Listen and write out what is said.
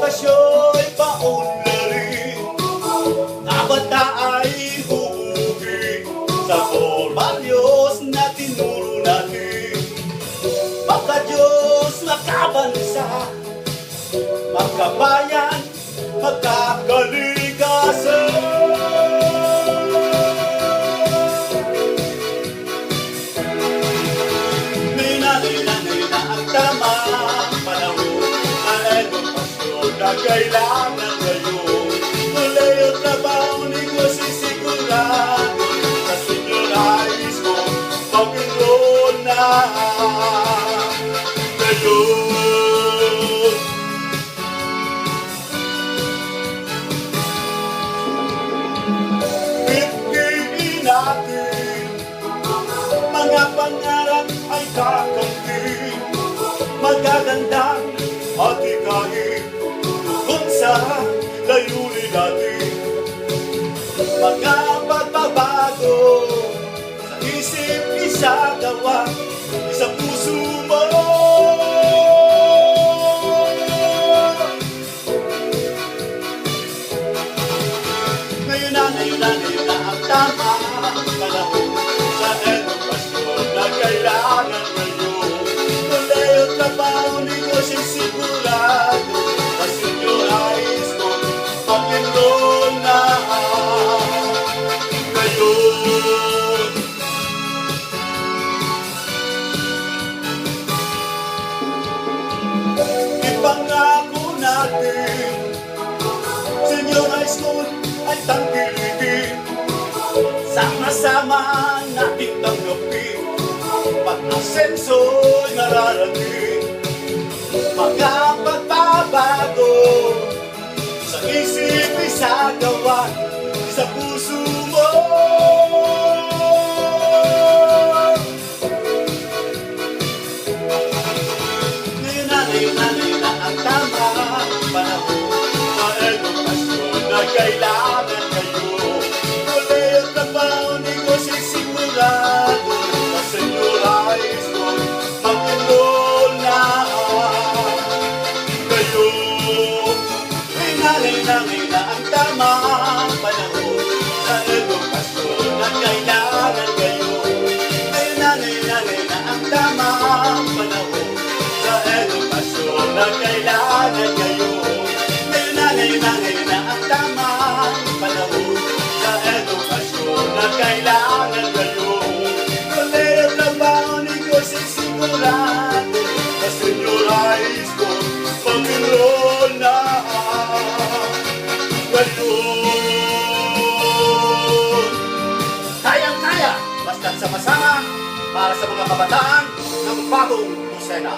edukasyo'y paunlari, kabata ay huhugi sa core values na tinuro natin. Magka-Diyos, magkabansa, magkabayan, magkakalikasan. Nina ang tamang panahon na edukasyon na kailangan ngayon. Tuloy ang trabaho nito sisigurado sa senior high school, mag-enroll na ngayon. Pipiliin natin mga pangarap ay kakamtin, magagandang at ikahin kung sa layunin natin. Mga pagbabago sa isip, isagawa, sa puso mo. Ngayon na ang tama panahon sa edukasyon na kailangan ngayon. Tuloy ang trabaho nito sisigurado sa senior high school, mag-enroll na ngayon. Ipangako natin, senior high school ay tangkilikin, sama-sama nating tanggapin, pag-asenso'y nararating. Mga pagbabago sa isip, isagawa, sa puso mo. Ngayon na ang tama panahon sa edukasyon na kailangan ngayon. Tuloy ang trabaho nito sisigurado sa senior high school, mag-enroll na ngayon. Ngayon na ang tamang panahon sa edukasyon na kailangan ngayon. Ngayon na ang tamang panahon sa edukasyon na kailangan ngayon. Ngayon na ang tamang panahon sa edukasyon na kailangan ngayon. Tuloy ang trabaho nito sisigurado sa senior high school, mag-enroll na ngayon. Kayang-kaya, basta't sama-sama para sa mga kabataan ng bagong Lucena.